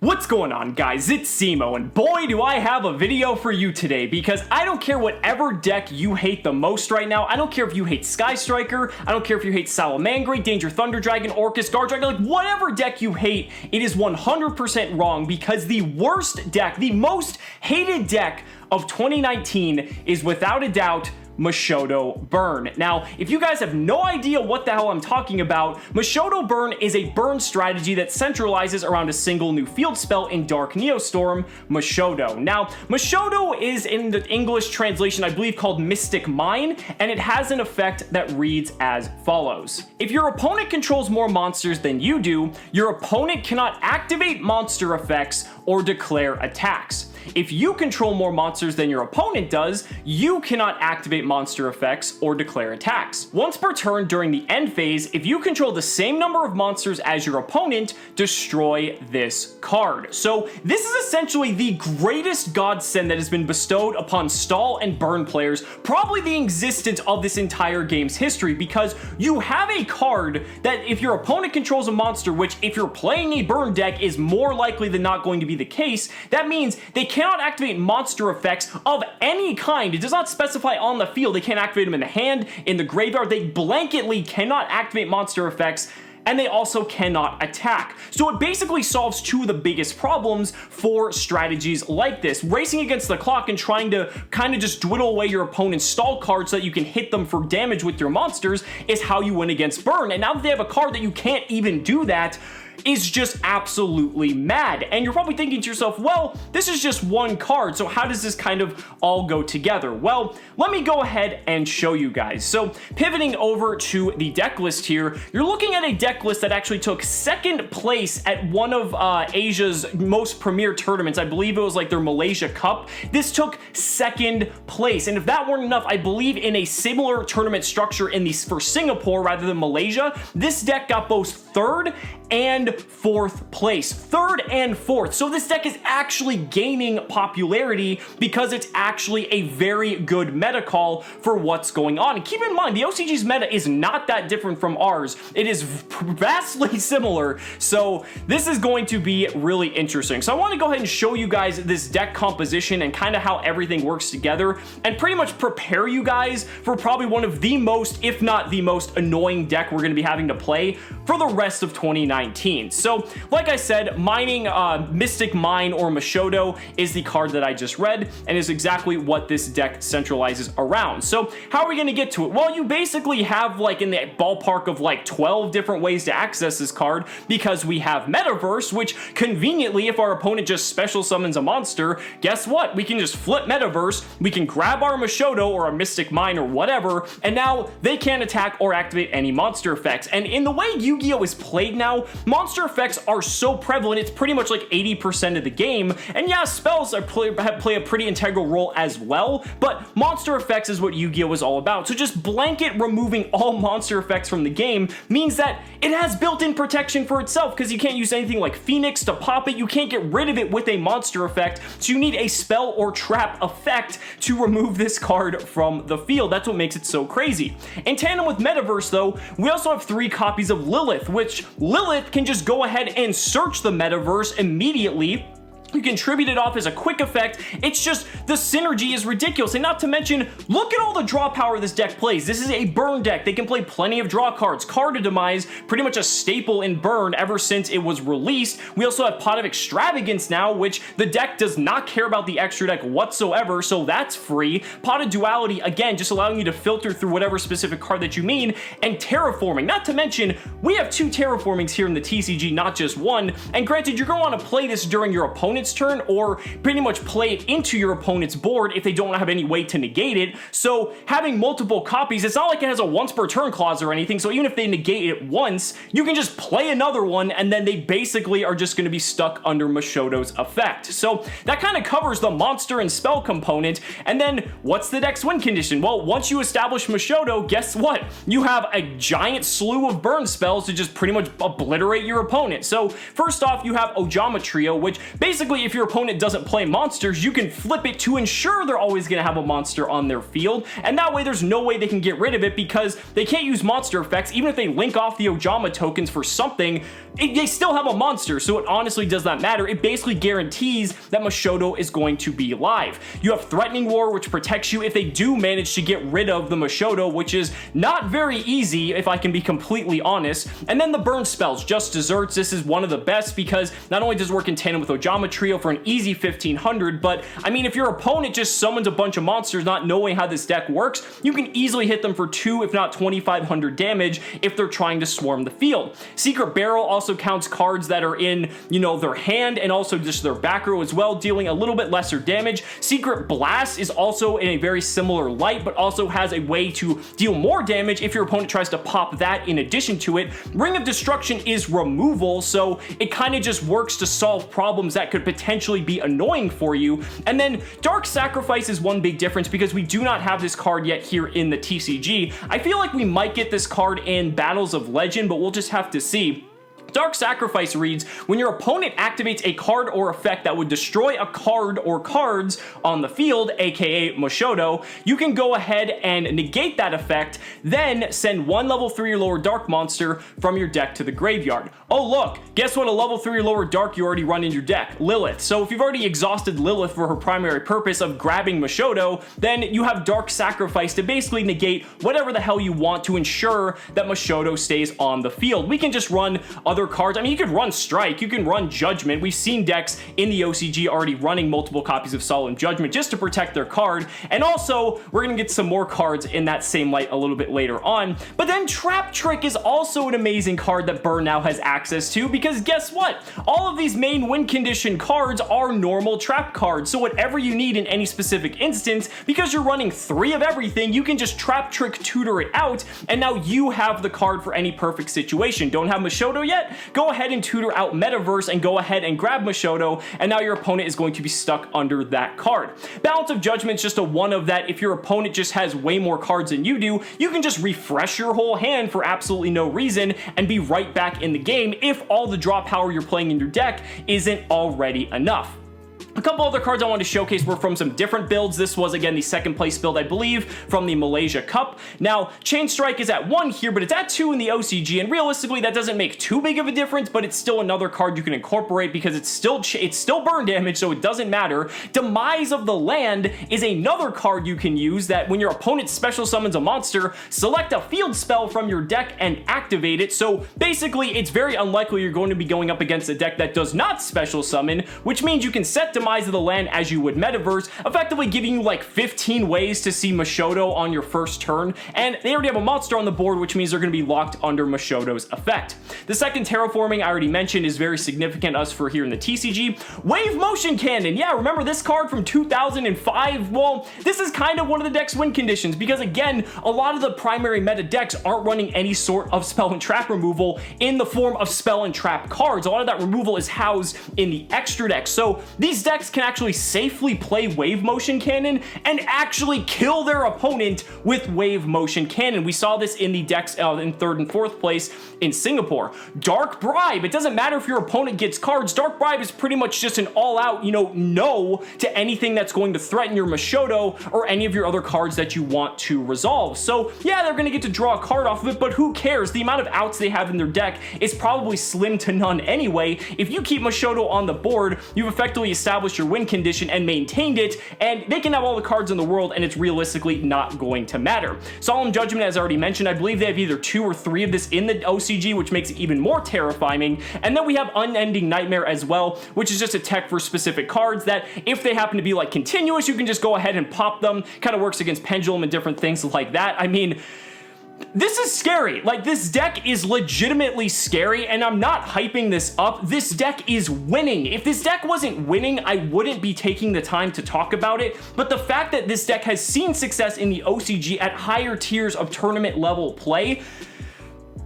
What's going on, guys? It's Cimo, and boy do I have a video for you today, because I don't care whatever deck you hate the most right now. I don't care if you hate Sky Striker, I don't care if you hate Salamangre, Danger Thunder Dragon, Orcus, Guard Dragon, like whatever deck you hate, it is 100% wrong, because the worst deck, the most hated deck of 2019 is without a doubt Moshodo Burn. Now, if you guys have no idea what the hell I'm talking about, Moshodo Burn is a burn strategy that centralizes around a single new field spell in Dark Neostorm, Mashoudou. Now, Moshodo is in the English translation, I believe, called Mystic Mine, and it has an effect that reads as follows. If your opponent controls more monsters than you do, your opponent cannot activate monster effects or declare attacks. If you control more monsters than your opponent does, you cannot activate monster effects or declare attacks. Once per turn during the end phase, if you control the same number of monsters as your opponent, destroy this card. So this is essentially the greatest godsend that has been bestowed upon stall and burn players, probably the existence of this entire game's history, because you have a card that if your opponent controls a monster, which if you're playing a burn deck is more likely than not going to be the case, that means they cannot activate monster effects of any kind. It does not specify on the field. They can't activate them in the hand, in the graveyard. They blanketly cannot activate monster effects, and they also cannot attack. So it basically solves two of the biggest problems for strategies like this. Racing against the clock and trying to kind of just dwindle away your opponent's stall cards so that you can hit them for damage with your monsters is how you win against burn. And now that they have a card that you can't even do that, is just absolutely mad. And you're probably thinking to yourself, well, this is just one card, so how does this kind of all go together? Well, let me go ahead and show you guys. So pivoting over to the deck list here, you're looking at a deck list that actually took second place at one of Asia's most premier tournaments. I believe it was like their Malaysia Cup. This took second place. And if that weren't enough, I believe in a similar tournament structure for Singapore rather than Malaysia, this deck got both third and fourth place. Third and fourth. So this deck is actually gaining popularity because it's actually a very good meta call for what's going on. And keep in mind, the OCG's meta is not that different from ours. It is vastly similar. So this is going to be really interesting. So I want to go ahead and show you guys this deck composition and kind of how everything works together and pretty much prepare you guys for probably one of the most, if not the most annoying deck we're going to be having to play for the rest of 2019. So, like I said, mining Mystic Mine or Moshodo is the card that I just read and is exactly what this deck centralizes around. So, how are we going to get to it? Well, you basically have like in the ballpark of like 12 different ways to access this card, because we have Metaverse, which conveniently, if our opponent just special summons a monster, guess what? We can just flip Metaverse, we can grab our Moshodo or a Mystic Mine or whatever, and now they can't attack or activate any monster effects. And in the way Yu-Gi-Oh! Is played now, monster effects are so prevalent, it's pretty much like 80% of the game. And yeah, spells play a pretty integral role as well, but monster effects is what Yu-Gi-Oh! Is all about. So just blanket removing all monster effects from the game means that it has built-in protection for itself, because you can't use anything like Phoenix to pop it. You can't get rid of it with a monster effect, so you need a spell or trap effect to remove this card from the field. That's what makes it so crazy. In tandem with Metaverse, though, we also have 3 copies of Lilith, which Lilith can just go ahead and search the Metaverse immediately. You can tribute it off as a quick effect. It's just, the synergy is ridiculous. And not to mention, look at all the draw power this deck plays. This is a burn deck. They can play plenty of draw cards. Card to Demise, pretty much a staple in burn ever since it was released. We also have Pot of Extravagance now, which the deck does not care about the extra deck whatsoever, so that's free. Pot of Duality, again, just allowing you to filter through whatever specific card that you mean. And Terraforming, not to mention, we have 2 Terraformings here in the TCG, not just one. And granted, you're going to want to play this during your opponent's turn, or pretty much play it into your opponent's board if they don't have any way to negate it. So having multiple copies, it's not like it has a once per turn clause or anything, so even if they negate it once, you can just play another one, and then they basically are just going to be stuck under Moshodo's effect. So that kind of covers the monster and spell component. And then what's the deck's win condition? Well, once you establish Moshodo, guess what? You have a giant slew of burn spells to just pretty much obliterate your opponent. So first off, you have Ojama Trio, which basically basically, if your opponent doesn't play monsters, you can flip it to ensure they're always going to have a monster on their field, and that way there's no way they can get rid of it because they can't use monster effects. Even if they link off the Ojama tokens for something, they still have a monster, so it honestly does not matter. It basically guarantees that Moshodo is going to be live. You have Threatening Roar, which protects you if they do manage to get rid of the Moshodo, which is not very easy, if I can be completely honest. And then the burn spells, Just Desserts. This is one of the best because not only does it work in tandem with Ojama Trio for an easy 1500, but I mean, if your opponent just summons a bunch of monsters not knowing how this deck works, you can easily hit them for 2 if not 2500 damage if they're trying to swarm the field. Secret Barrel also counts cards that are in, you know, their hand and also just their back row as well, dealing a little bit lesser damage. Secret Blast is also in a very similar light, but also has a way to deal more damage if your opponent tries to pop that in addition to it. Ring of Destruction is removal, so it kind of just works to solve problems that could potentially be annoying for you. And then Dark Sacrifice is one big difference because we do not have this card yet here in the TCG. I feel like we might get this card in Battles of Legend, but we'll just have to see. Dark Sacrifice reads, when your opponent activates a card or effect that would destroy a card or cards on the field, aka Moshodo, you can go ahead and negate that effect, then send one level 3 or lower dark monster from your deck to the graveyard. Oh look, guess what a level 3 or lower dark you already run in your deck? Lilith. So if you've already exhausted Lilith for her primary purpose of grabbing Moshodo, then you have Dark Sacrifice to basically negate whatever the hell you want to ensure that Moshodo stays on the field. We can just run other cards. I mean, you could run Strike, you can run Judgment. We've seen decks in the OCG already running multiple copies of Solemn Judgment just to protect their card, and also we're gonna get some more cards in that same light a little bit later on. But then Trap Trick is also an amazing card that Burn now has access to, because guess what? All of these main win condition cards are normal trap cards, so whatever you need in any specific instance, because you're running 3 of everything, you can just Trap Trick tutor it out, and now you have the card for any perfect situation. Don't have Moshodo yet? Go ahead and tutor out Metaverse and go ahead and grab Moshodo, and now your opponent is going to be stuck under that card. Balance of Judgment is just a one of that. If your opponent just has way more cards than you do, you can just refresh your whole hand for absolutely no reason and be right back in the game if all the draw power you're playing in your deck isn't already enough. A couple other cards I wanted to showcase were from some different builds. This was, again, the second place build, I believe, from the Malaysia Cup. Now, Chain Strike is at 1 here, but it's at 2 in the OCG, and realistically, that doesn't make too big of a difference, but it's still another card you can incorporate because it's still burn damage, so it doesn't matter. Demise of the Land is another card you can use that when your opponent special summons a monster, select a field spell from your deck and activate it. So basically, it's very unlikely you're going to be going up against a deck that does not special summon, which means you can set Demise of the Land as you would Metaverse, effectively giving you like 15 ways to see Moshodo on your first turn, and they already have a monster on the board, which means they're going to be locked under Moshodo's effect. The second Terraforming I already mentioned is very significant us for here in the TCG. Wave Motion Cannon, yeah, remember this card from 2005? Well, this is kind of one of the deck's win conditions because, again, a lot of the primary meta decks aren't running any sort of spell and trap removal in the form of spell and trap cards. A lot of that removal is housed in the extra deck, so these decks can actually safely play Wave Motion Cannon and actually kill their opponent with Wave Motion Cannon. We saw this in the decks in 3rd and 4th place in Singapore. Dark Bribe, it doesn't matter if your opponent gets cards. Dark Bribe is pretty much just an all-out, no to anything that's going to threaten your Moshodo or any of your other cards that you want to resolve. So yeah, they're going to get to draw a card off of it, but who cares? The amount of outs they have in their deck is probably slim to none anyway. If you keep Moshodo on the board, you've effectively established your win condition and maintained it, and they can have all the cards in the world and it's realistically not going to matter. Solemn Judgment, as I already mentioned, I believe they have either 2 or 3 of this in the OCG, which makes it even more terrifying. And then we have Unending Nightmare as well, which is just a tech for specific cards that if they happen to be like continuous, you can just go ahead and pop them. Kind of works against Pendulum and different things like that. I mean, this is scary. Like, this deck is legitimately scary, and I'm not hyping this up. This deck is winning. If this deck wasn't winning, I wouldn't be taking the time to talk about it, but the fact that this deck has seen success in the OCG at higher tiers of tournament level play,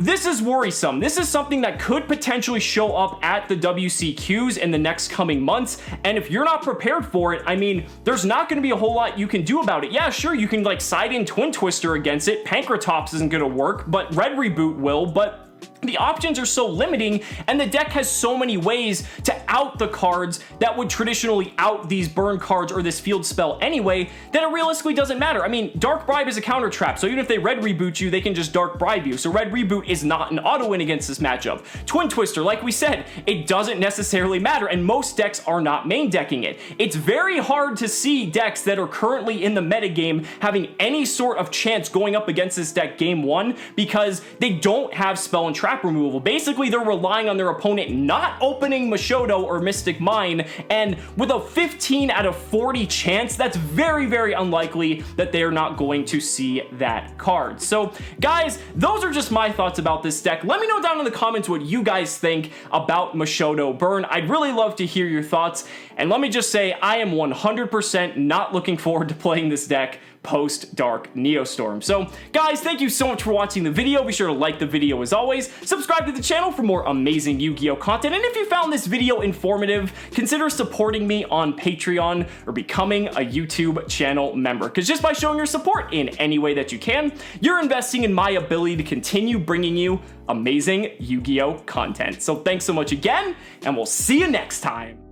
this is worrisome. This is something that could potentially show up at the WCQs in the next coming months, and if you're not prepared for it, I mean, there's not going to be a whole lot you can do about it. Yeah, sure, you can like side in Twin Twister against it. Pancratops isn't going to work, but Red Reboot will, but the options are so limiting, and the deck has so many ways to out the cards that would traditionally out these burn cards or this field spell anyway, that it realistically doesn't matter. I mean, Dark Bribe is a counter trap, so even if they red reboot you, they can just Dark Bribe you. So red reboot is not an auto win against this matchup. Twin Twister, like we said, it doesn't necessarily matter, and most decks are not main decking it. It's very hard to see decks that are currently in the metagame having any sort of chance going up against this deck game one, because they don't have spell and trap removal. Basically, they're relying on their opponent not opening Moshodo or Mystic Mine, and with a 15 out of 40 chance, that's very, very unlikely that they are not going to see that card. So, guys, those are just my thoughts about this deck. Let me know down in the comments what you guys think about Moshodo Burn. I'd really love to hear your thoughts, and let me just say, I am 100% not looking forward to playing this deck post-Dark Neostorm. So, guys, thank you so much for watching the video. Be sure to like the video as always, subscribe to the channel for more amazing Yu-Gi-Oh content, and if you found this video informative, consider supporting me on Patreon or becoming a YouTube channel member, because just by showing your support in any way that you can, you're investing in my ability to continue bringing you amazing Yu-Gi-Oh content. So thanks so much again, and we'll see you next time.